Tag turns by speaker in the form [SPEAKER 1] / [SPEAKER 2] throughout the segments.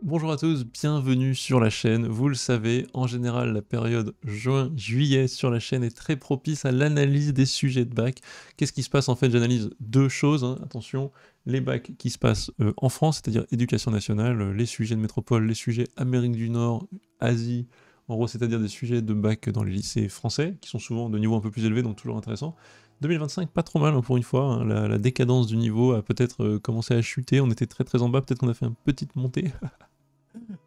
[SPEAKER 1] Bonjour à tous, bienvenue sur la chaîne. Vous le savez, en général, la période juin-juillet sur la chaîne est très propice à l'analyse des sujets de bac. Qu'est-ce qui se passe en fait? J'analyse deux choses, hein. Attention, les bacs qui se passent en France, c'est-à-dire éducation nationale, les sujets de métropole, les sujets Amérique du Nord, Asie, en gros, c'est-à-dire des sujets de bac dans les lycées français, qui sont souvent de niveau un peu plus élevé, donc toujours intéressant. 2025, pas trop mal hein, pour une fois, hein. La décadence du niveau a peut-être commencé à chuter, on était très en bas, peut-être qu'on a fait une petite montée.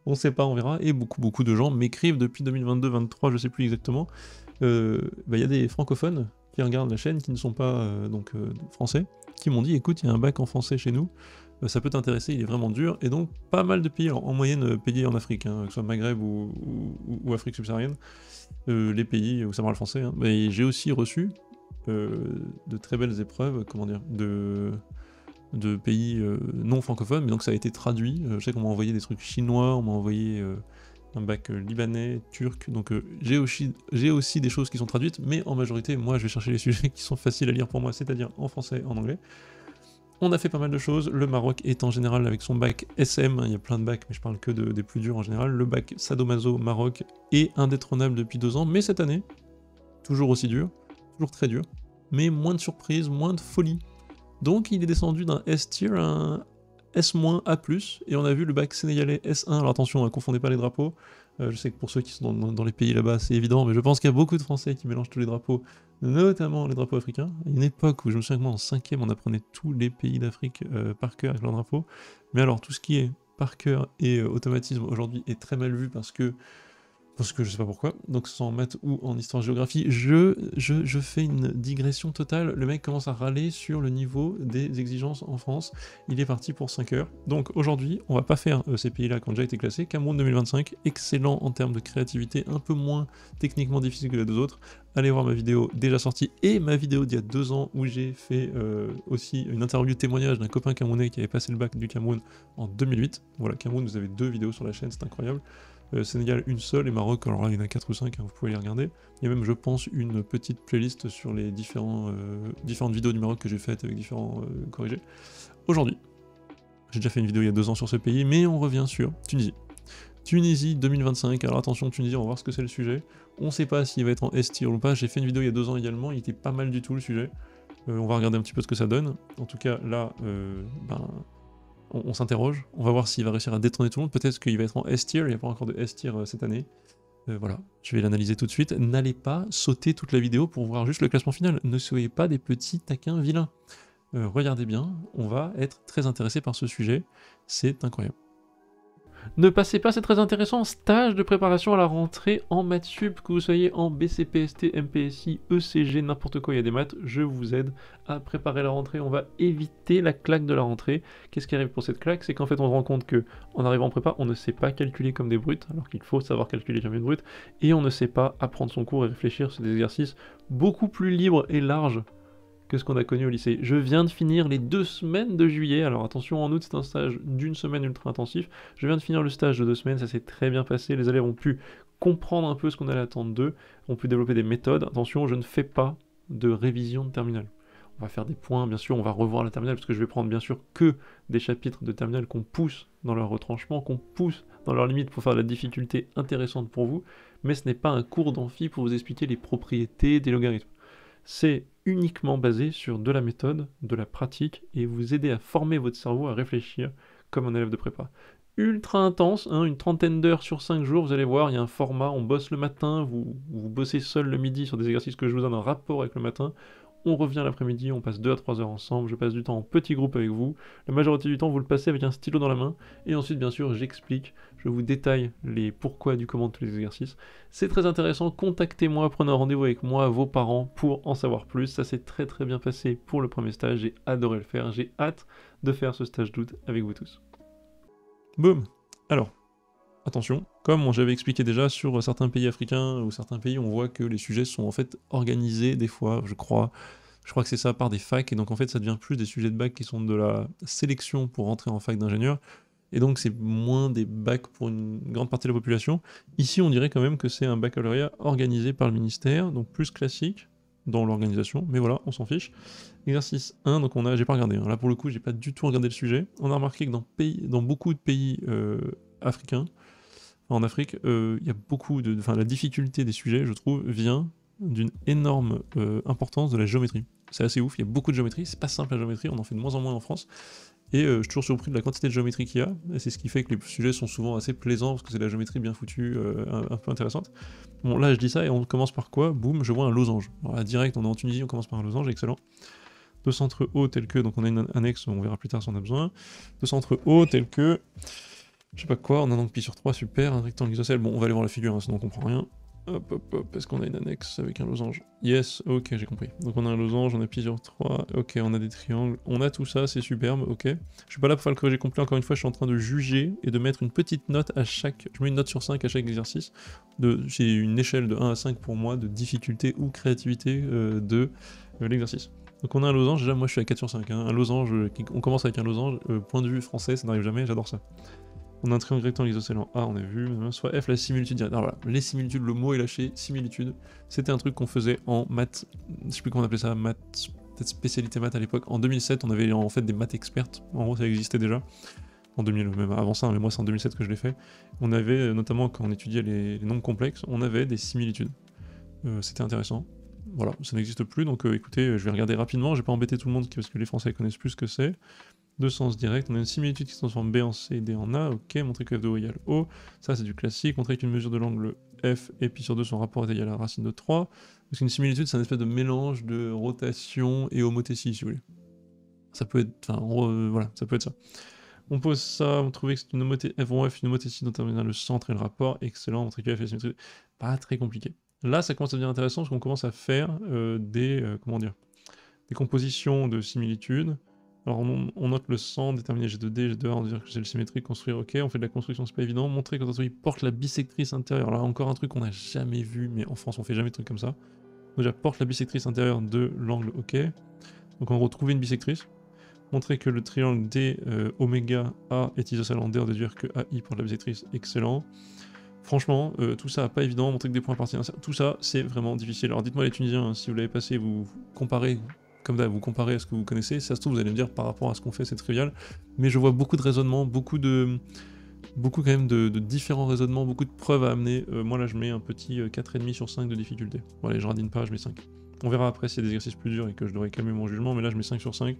[SPEAKER 1] On sait pas, on verra. Et beaucoup de gens m'écrivent depuis 2022-23, je sais plus exactement. Il y a des francophones qui regardent la chaîne, qui ne sont pas français, qui m'ont dit écoute, il y a un bac en français chez nous, ça peut t'intéresser, il est vraiment dur. Et donc, pas mal de pays, alors, en moyenne, pays en Afrique, hein, que ce soit Maghreb ou Afrique subsaharienne, les pays où ça parle français. Hein. Mais j'ai aussi reçu de très belles épreuves, comment dire, de pays non francophones, mais donc ça a été traduit. Je sais qu'on m'a envoyé des trucs chinois, on m'a envoyé un bac libanais, turc, donc j'ai aussi des choses qui sont traduites, mais en majorité, moi je vais chercher les sujets qui sont faciles à lire pour moi, c'est-à-dire en français, en anglais. On a fait pas mal de choses, le Maroc est en général avec son bac SM, il y a plein de bacs, mais je parle que des plus durs en général, le bac Sadomaso Maroc est indétrônable depuis 2 ans, mais cette année, toujours aussi dur, toujours très dur, mais moins de surprises, moins de folie. Donc il est descendu d'un S-tier à un S-A+, et on a vu le bac sénégalais S1. Alors attention, ne confondez pas les drapeaux. Je sais que pour ceux qui sont dans les pays là-bas, c'est évident, mais je pense qu'il y a beaucoup de Français qui mélangent tous les drapeaux, notamment les drapeaux africains. Il y a une époque où je me souviens que moi en 5ème, on apprenait tous les pays d'Afrique par cœur avec leurs drapeaux. Mais alors tout ce qui est par cœur et automatisme aujourd'hui est très mal vu parce que je sais pas pourquoi, donc que ce soit en maths ou en histoire-géographie, je fais une digression totale, le mec commence à râler sur le niveau des exigences en France, il est parti pour 5 heures, donc aujourd'hui, on va pas faire ces pays-là qui ont déjà été classés, Cameroun 2025, excellent en termes de créativité, un peu moins techniquement difficile que les deux autres, allez voir ma vidéo déjà sortie, et ma vidéo d'il y a 2 ans, où j'ai fait aussi une interview témoignage d'un copain camerounais qui avait passé le bac du Cameroun en 2008, voilà, Cameroun, vous avez 2 vidéos sur la chaîne, c'est incroyable, Sénégal une seule, et Maroc, alors là il y en a 4 ou 5, hein, vous pouvez les regarder. Il y a même, je pense, une petite playlist sur les différentes vidéos du Maroc que j'ai faites avec différents corrigés. Aujourd'hui, j'ai déjà fait une vidéo il y a 2 ans sur ce pays, mais on revient sur Tunisie. Tunisie 2025, alors attention Tunisie, on va voir ce que c'est le sujet. On sait pas s'il va être en S-tier ou pas, j'ai fait une vidéo il y a 2 ans également, il était pas mal du tout le sujet. On va regarder un petit peu ce que ça donne. En tout cas, là, on s'interroge, on va voir s'il va réussir à détrôner tout le monde, peut-être qu'il va être en S-tier, il n'y a pas encore de S-tier cette année. Voilà, je vais l'analyser tout de suite. N'allez pas sauter toute la vidéo pour voir juste le classement final, ne soyez pas des petits taquins vilains. Regardez bien, on va être très intéressé par ce sujet, c'est incroyable. Ne passez pas, c'est très intéressant, stage de préparation à la rentrée en maths sup, que vous soyez en BCPST, MPSI, ECG, n'importe quoi, il y a des maths, je vous aide à préparer la rentrée, on va éviter la claque de la rentrée. Qu'est-ce qui arrive pour cette claque? C'est qu'en fait on se rend compte que en arrivant en prépa, on ne sait pas calculer comme des brutes, alors qu'il faut savoir calculer comme une brute, et on ne sait pas apprendre son cours et réfléchir sur des exercices beaucoup plus libres et larges que ce qu'on a connu au lycée. Je viens de finir les 2 semaines de juillet, alors attention, en août c'est un stage d'une semaine ultra intensif, je viens de finir le stage de 2 semaines, ça s'est très bien passé, les élèves ont pu comprendre un peu ce qu'on allait attendre d'eux, ont pu développer des méthodes. Attention, je ne fais pas de révision de terminale. On va faire des points, bien sûr, on va revoir la terminale, parce que je vais prendre bien sûr que des chapitres de terminale qu'on pousse dans leur retranchement, qu'on pousse dans leurs limites pour faire de la difficulté intéressante pour vous, mais ce n'est pas un cours d'amphi pour vous expliquer les propriétés des logarithmes. C'est uniquement basé sur de la méthode, de la pratique, et vous aider à former votre cerveau à réfléchir comme un élève de prépa. Ultra intense, hein, une trentaine d'heures sur 5 jours, vous allez voir, il y a un format, on bosse le matin, vous bossez seul le midi sur des exercices que je vous donne en rapport avec le matin, on revient l'après-midi, on passe 2 à 3 heures ensemble, je passe du temps en petit groupe avec vous, la majorité du temps vous le passez avec un stylo dans la main, et ensuite bien sûr j'explique, je vous détaille les pourquoi du comment de tous les exercices. C'est très intéressant, contactez-moi, prenez un rendez-vous avec moi, vos parents, pour en savoir plus. Ça s'est très bien passé pour le premier stage, j'ai adoré le faire, j'ai hâte de faire ce stage d'août avec vous tous. Boum. Alors, attention, comme j'avais expliqué déjà sur certains pays africains ou certains pays, on voit que les sujets sont en fait organisés des fois, je crois que c'est ça, par des facs, et donc en fait ça devient plus des sujets de bac qui sont de la sélection pour rentrer en fac d'ingénieur, et donc c'est moins des bacs pour une grande partie de la population. Ici on dirait quand même que c'est un baccalauréat organisé par le ministère, donc plus classique dans l'organisation, mais voilà, on s'en fiche. Exercice 1, donc j'ai pas regardé, hein. Là pour le coup j'ai pas du tout regardé le sujet. On a remarqué que dans beaucoup de pays africains, en Afrique, il y a beaucoup de... Enfin, la difficulté des sujets, je trouve, vient d'une énorme importance de la géométrie. C'est assez ouf, il y a beaucoup de géométrie, c'est pas simple la géométrie, on en fait de moins en moins en France, et je suis toujours surpris de la quantité de géométrie qu'il y a, et c'est ce qui fait que les sujets sont souvent assez plaisants, parce que c'est de la géométrie bien foutue, un peu intéressante. Bon, là je dis ça, et on commence par quoi? Boum, je vois un losange. Alors là, direct, on est en Tunisie, on commence par un losange, excellent. Deux centres hauts tels que, donc on a une annexe, on verra plus tard si on a besoin. Deux centres hauts tels que, je sais pas quoi, on a donc pi sur 3, super, un rectangle isocèle, bon on va aller voir la figure, hein, sinon on comprend rien. Hop hop hop, est-ce qu'on a une annexe avec un losange? Yes, ok, j'ai compris. Donc on a un losange, on a pi sur 3, ok, on a des triangles, on a tout ça, c'est superbe, ok. Je suis pas là pour faire le corrigé complet, encore une fois, je suis en train de juger et de mettre une petite note à chaque... Je mets une note sur 5 à chaque exercice. J'ai une échelle de 1 à 5 pour moi de difficulté ou créativité de l'exercice. Donc on a un losange, déjà moi je suis à 4 sur 5, hein. Un losange, on commence avec un losange, point de vue français, ça n'arrive jamais, j'adore ça. On a un triangle rectangle isocèle en A, on a vu, soit F la similitude directe. Alors voilà, les similitudes, le mot est lâché, similitude, c'était un truc qu'on faisait en maths, je sais plus comment on appelait ça, maths, peut-être spécialité maths à l'époque. En 2007, on avait en fait des maths expertes, en gros ça existait déjà. En 2000, même avant ça, mais moi c'est en 2007 que je l'ai fait. On avait, notamment quand on étudiait les nombres complexes, on avait des similitudes. C'était intéressant. Voilà, ça n'existe plus, donc écoutez, je vais regarder rapidement, je vais pas embêter tout le monde parce que les Français connaissent plus ce que c'est. Deux sens directs, on a une similitude qui se transforme B en C et D en A, ok, montrer que f de O égale O, ça c'est du classique, montrer qu'une mesure de l'angle F et pi sur 2 son rapport est égal à la racine de 3, parce qu'une similitude c'est un espèce de mélange de rotation et homothétie si vous voulez. Ça peut être, enfin voilà, ça peut être ça. On pose ça, on trouvait que c'est une homothétie, F, une homothétie dont on a le centre et le rapport, excellent, montrer que F est symétrique, pas très compliqué. Là ça commence à devenir intéressant parce qu'on commence à faire comment dire, des compositions de similitudes. Alors on note le centre, déterminer G2D, G2A, on va dire que c'est le symétrique, construire, ok, on fait de la construction, c'est pas évident. Montrer quand un truc porte la bisectrice intérieure, là encore un truc qu'on n'a jamais vu, mais en France on fait jamais de trucs comme ça. Donc déjà porte la bisectrice intérieure de l'angle, ok. Donc en gros trouver une bisectrice. Montrer que le triangle D oméga A est isocèle en D, en déduire que AI porte la bisectrice, excellent. Franchement, tout ça pas évident, montrer que des points appartiennent, tout ça c'est vraiment difficile. Alors dites-moi les Tunisiens, hein, si vous l'avez passé, vous comparez, comme d'hab, vous comparez à ce que vous connaissez, si ça se trouve vous allez me dire par rapport à ce qu'on fait c'est trivial, mais je vois beaucoup de raisonnements, beaucoup quand même de différents raisonnements, beaucoup de preuves à amener. Moi là je mets un petit 4,5 sur 5 de difficulté. Bon allez, je radine pas, je mets 5. On verra après s'il y a des exercices plus durs et que je devrais calmer mon jugement, mais là je mets 5 sur 5.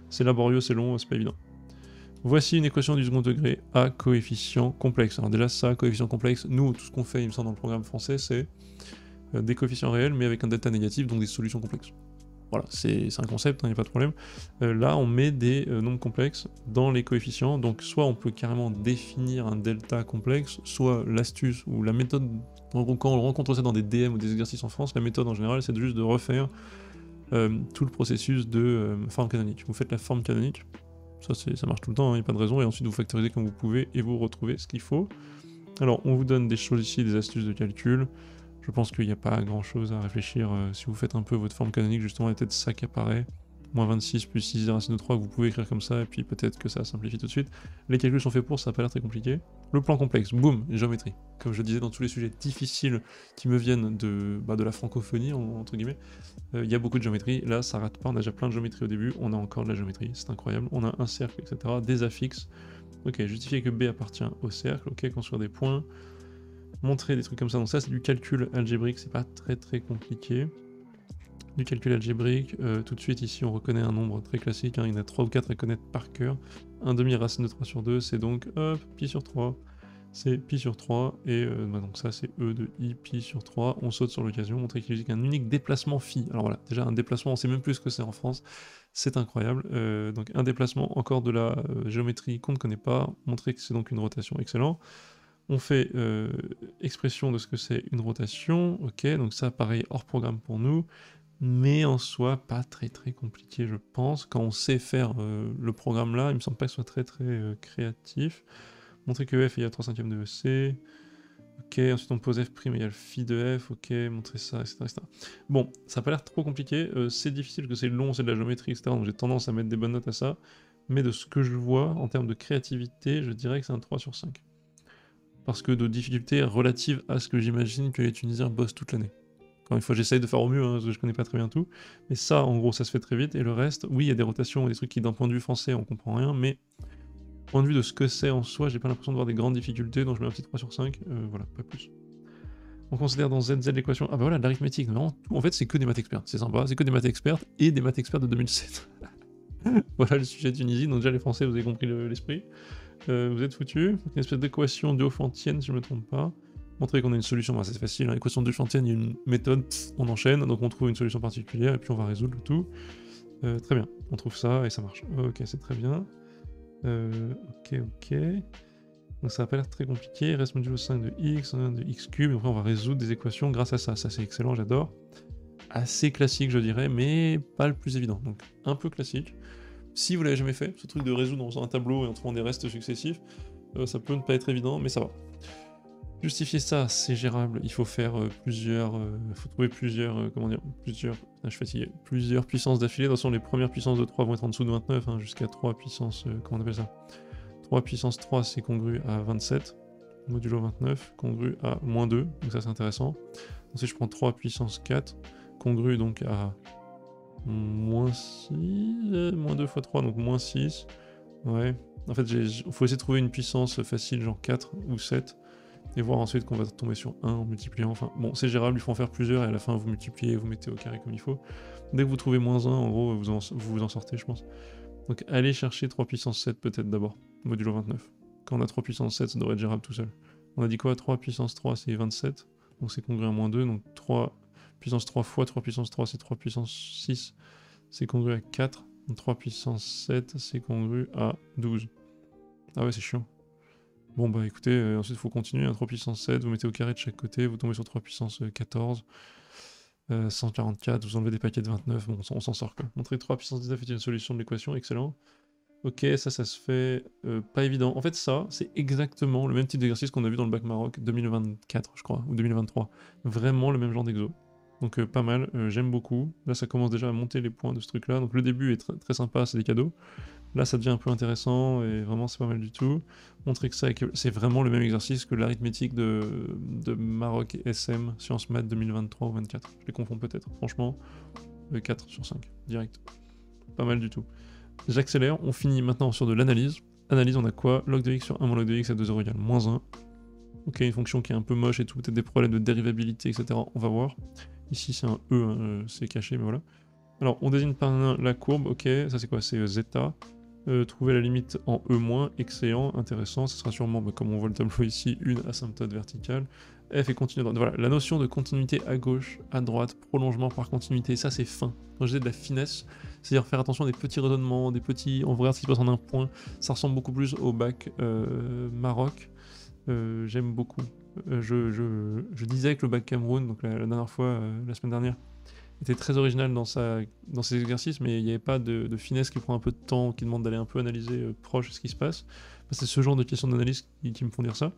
[SPEAKER 1] C'est laborieux, c'est long, c'est pas évident. Voici une équation du second degré à coefficient complexe. Alors déjà ça, coefficient complexe, nous tout ce qu'on fait il me semble dans le programme français c'est des coefficients réels mais avec un delta négatif, donc des solutions complexes. Voilà, c'est un concept, il n'y a pas de problème. Là on met des nombres complexes dans les coefficients, donc soit on peut carrément définir un delta complexe, soit l'astuce ou la méthode, quand on rencontre ça dans des DM ou des exercices en France, la méthode en général c'est juste de refaire tout le processus de forme canonique. Vous faites la forme canonique, ça marche tout le temps, il n'y a pas de raison, et ensuite vous factorisez comme vous pouvez et vous retrouvez ce qu'il faut. Alors on vous donne des choses ici, des astuces de calcul. Je pense qu'il n'y a pas grand chose à réfléchir. Si vous faites un peu votre forme canonique, justement, il y a peut-être ça qui apparaît. Moins 26 plus 6 racine de 3 que vous pouvez écrire comme ça, et puis peut-être que ça simplifie tout de suite. Les calculs sont faits pour, ça n'a pas l'air très compliqué. Le plan complexe, boum, géométrie. Comme je disais dans tous les sujets difficiles qui me viennent de la francophonie, entre guillemets, il y a beaucoup de géométrie. Là, ça rate pas, on a déjà plein de géométrie au début, on a encore de la géométrie, c'est incroyable. On a un cercle, etc., des affixes. Ok, justifier que B appartient au cercle, ok, construire des points. Montrer des trucs comme ça, donc ça c'est du calcul algébrique, c'est pas très compliqué. Du calcul algébrique, tout de suite ici on reconnaît un nombre très classique, hein, il y en a 3 ou 4 à connaître par cœur. 1 demi racine de 3 sur 2, c'est donc hop, pi sur 3, c'est pi sur 3, et donc ça c'est e de i pi sur 3, on saute sur l'occasion, montrer qu'il existe un unique déplacement phi. Alors voilà, déjà un déplacement, on sait même plus ce que c'est en France, c'est incroyable. Donc un déplacement, encore de la géométrie qu'on ne connaît pas, montrer que c'est donc une rotation, excellent. On fait expression de ce que c'est une rotation, ok, donc ça pareil hors programme pour nous, mais en soi pas très compliqué je pense, quand on sait faire le programme là, il me semble pas que ce soit très créatif. Montrer que f égale 3/5 de EC, ok, ensuite on pose f' égale phi de f, ok, montrer ça, etc. Bon, ça a pas l'air trop compliqué, c'est difficile parce que c'est long, c'est de la géométrie, etc. Donc j'ai tendance à mettre des bonnes notes à ça, mais de ce que je vois en termes de créativité, je dirais que c'est un 3 sur 5. Parce que de difficultés relatives à ce que j'imagine que les Tunisiens bossent toute l'année. Encore une fois, j'essaye de faire au mieux, hein, parce que je connais pas très bien tout, mais ça, en gros, ça se fait très vite, et le reste, oui, il y a des rotations, des trucs qui, d'un point de vue français, on comprend rien, mais Point de vue de ce que c'est en soi, j'ai pas l'impression de voir des grandes difficultés, donc je mets un petit 3 sur 5, voilà, pas plus. On considère dans ZZ l'équation... Ah bah voilà, l'arithmétique, non, en fait c'est que des maths expertes, c'est sympa, c'est que des maths expertes et des maths experts de 2007. Voilà le sujet de Tunisie, donc déjà les Français, vous avez compris l'esprit. Vous êtes foutus. Une espèce d'équation Diophantine, si je me trompe pas. Montrer qu'on a une solution, bah, c'est facile, hein. Équation Diophantine, il y a une méthode, on enchaîne, donc on trouve une solution particulière et puis on va résoudre le tout. Très bien, on trouve ça et ça marche. Ok, c'est très bien. Ok. Donc ça n'a pas l'air très compliqué. Il reste modulo 5 de x, 1 de x cube, et après on va résoudre des équations grâce à ça. Ça c'est excellent, j'adore. Assez classique, je dirais, mais pas le plus évident. Donc un peu classique. Si vous l'avez jamais fait, ce truc de résoudre en faisant un tableau et en trouvant des restes successifs, ça peut ne pas être évident, mais ça va. Justifier ça, c'est gérable. Il faut faire faut trouver plusieurs, je suis fatigué, plusieurs puissances d'affilée. De toute façon, les premières puissances de 3 vont être en dessous de 29, hein, jusqu'à 3 puissance, comment on appelle ça 3 puissance 3, c'est congru à 27. Modulo 29, congru à moins 2, donc ça c'est intéressant. Ensuite, je prends 3 puissance 4, congru donc à moins 6, moins 2 fois 3, donc moins 6. Ouais, en fait, il faut essayer de trouver une puissance facile, genre 4 ou 7, et voir ensuite qu'on va tomber sur 1 en multipliant. Enfin, bon, c'est gérable, il faut en faire plusieurs, et à la fin, vous multipliez, vous mettez au carré comme il faut. Dès que vous trouvez moins 1, en gros, vous vous en sortez, je pense. Donc, allez chercher 3 puissance 7 peut-être d'abord, modulo 29. Quand on a 3 puissance 7, ça devrait être gérable tout seul. On a dit quoi? 3 puissance 3, c'est 27, donc c'est congru à moins 2, donc 3 puissance 3 fois 3 puissance 3, c'est 3 puissance 6, c'est congru à 4, donc 3 puissance 7, c'est congru à 12. Ah ouais, c'est chiant. Bon bah écoutez, ensuite il faut continuer, hein, 3 puissance 7, vous mettez au carré de chaque côté, vous tombez sur 3 puissance 14, 144, vous enlevez des paquets de 29, bon on s'en sort quoi. Montrer 3 puissance 19 est une solution de l'équation, excellent. Ok, ça se fait pas évident. En fait ça, c'est exactement le même type d'exercice qu'on a vu dans le bac Maroc 2024 je crois, ou 2023. Vraiment le même genre d'exo. Donc pas mal, j'aime beaucoup. Là ça commence déjà à monter les points de ce truc là, donc le début est très sympa, c'est des cadeaux. Là ça devient un peu intéressant et vraiment c'est pas mal du tout. Montrer que ça, c'est vraiment le même exercice que l'arithmétique de Maroc SM, Sciences Maths 2023 ou 24. Je les confonds peut-être, franchement, 4 sur 5, direct. Pas mal du tout. J'accélère, on finit maintenant sur de l'analyse. Analyse, on a quoi? Log de x sur 1 moins log de x à 2, 0 égale moins 1. Ok, une fonction qui est un peu moche et tout, peut-être des problèmes de dérivabilité, etc. On va voir. Ici c'est un E, hein, c'est caché, mais voilà. Alors, on désigne par un la courbe, ok, ça c'est quoi? C'est zeta. Trouver la limite en E-, excellent, intéressant, ce sera sûrement, bah, comme on voit le tableau ici, une asymptote verticale. F est continu à droite. Voilà, la notion de continuité à gauche, à droite, prolongement par continuité, ça c'est fin. Quand je dis de la finesse, c'est-à-dire faire attention à des petits raisonnements, des petits... On regarde ce qui se passe en un point, ça ressemble beaucoup plus au bac Maroc. J'aime beaucoup. Je disais que le bac Cameroun, donc la dernière fois, la semaine dernière, était très original dans ses exercices, mais il n'y avait pas de finesse qui prend un peu de temps, qui demande d'aller un peu analyser proche ce qui se passe. C'est ce genre de questions d'analyse qui me font dire ça.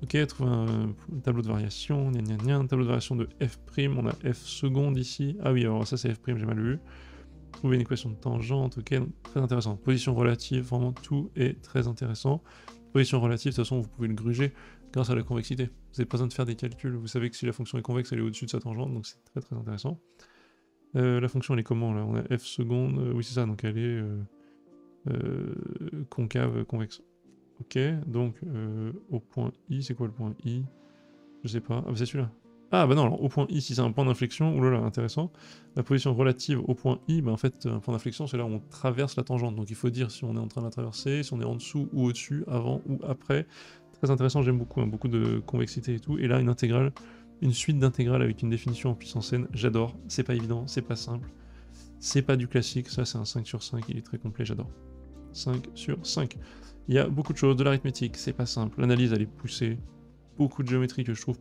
[SPEAKER 1] Ok, trouver un tableau de variation, un tableau de variation de f', on a f seconde ici. Ah oui, alors ça c'est f', j'ai mal vu. Trouver une équation de tangente, ok, donc, très intéressant. Position relative, vraiment tout est très intéressant. Position relative, de toute façon vous pouvez le gruger grâce à la convexité. Vous n'avez pas besoin de faire des calculs, vous savez que si la fonction est convexe, elle est au-dessus de sa tangente, donc c'est très intéressant. La fonction elle est comment là? On a f seconde, oui c'est ça, donc elle est concave, convexe. Ok, donc au point I, c'est quoi le point I? Je sais pas, ah bah c'est celui-là. Ah bah non, alors au point I, si c'est un point d'inflexion, oulala, intéressant. La position relative au point I, bah en fait, un point d'inflexion, c'est là où on traverse la tangente. Donc il faut dire si on est en train de la traverser, si on est en dessous ou au-dessus, avant ou après. Très intéressant, j'aime beaucoup, hein, beaucoup de convexité et tout. Et là, une intégrale, une suite d'intégrales avec une définition en puissance n, j'adore. C'est pas évident, c'est pas simple. C'est pas du classique, ça c'est un 5 sur 5, il est très complet, j'adore. 5 sur 5. Il y a beaucoup de choses, de l'arithmétique, c'est pas simple. L'analyse, elle est poussée. Beaucoup de géométrie que je trouve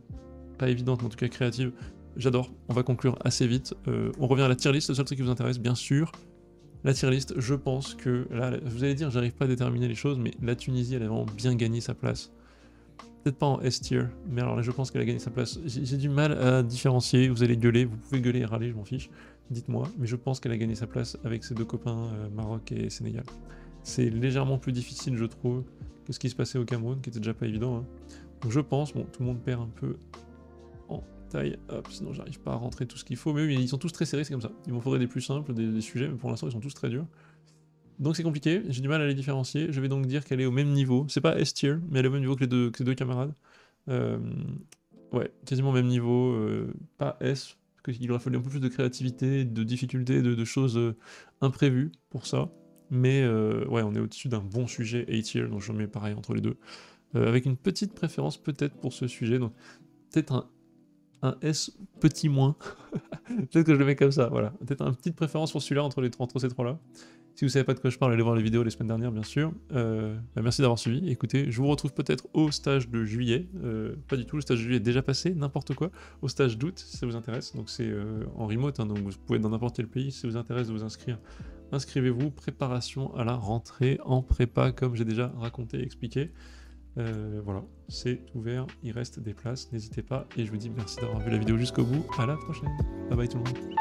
[SPEAKER 1] pas évidente, mais en tout cas créative. J'adore. On va conclure assez vite. On revient à la tier list, le seul truc qui vous intéresse, bien sûr. La tier list, je pense que, là, vous allez dire, j'arrive pas à déterminer les choses, mais la Tunisie, elle a vraiment bien gagné sa place. Peut-être pas en S-tier, mais alors là, je pense qu'elle a gagné sa place. J'ai du mal à différencier, vous allez gueuler, vous pouvez gueuler et râler, je m'en fiche. Dites-moi, mais je pense qu'elle a gagné sa place avec ses deux copains Maroc et Sénégal. C'est légèrement plus difficile, je trouve, que ce qui se passait au Cameroun, qui était déjà pas évident. Hein. Donc je pense, bon, tout le monde perd un peu en taille, hop, sinon j'arrive pas à rentrer tout ce qu'il faut, mais oui, ils sont tous très serrés, c'est comme ça. Il m'en faudrait des plus simples, des sujets, mais pour l'instant ils sont tous très durs. Donc c'est compliqué, j'ai du mal à les différencier. Je vais donc dire qu'elle est au même niveau. C'est pas S-tier, mais elle est au même niveau que les deux camarades. Euh, ouais, quasiment au même niveau. Pas S, parce qu'il aurait fallu un peu plus de créativité, de difficulté, de choses imprévues pour ça. Mais ouais, on est au-dessus d'un bon sujet A-tier, donc je mets pareil entre les deux. Avec une petite préférence peut-être pour ce sujet, donc peut-être un S petit moins. Peut-être que je le mets comme ça, voilà. Peut-être une petite préférence pour celui-là entre ces trois-là. Si vous savez pas de quoi je parle, allez voir les vidéos les semaines dernières, bien sûr. Merci d'avoir suivi. Écoutez, je vous retrouve peut-être au stage de juillet. Pas du tout, le stage de juillet est déjà passé, n'importe quoi. Au stage d'août, si ça vous intéresse. Donc c'est en remote, hein, donc vous pouvez être dans n'importe quel pays. Si ça vous intéresse de vous inscrire, inscrivez-vous. Préparation à la rentrée en prépa, comme j'ai déjà raconté et expliqué. Voilà, c'est ouvert, il reste des places, n'hésitez pas. Et je vous dis merci d'avoir vu la vidéo jusqu'au bout. À la prochaine. Bye bye tout le monde.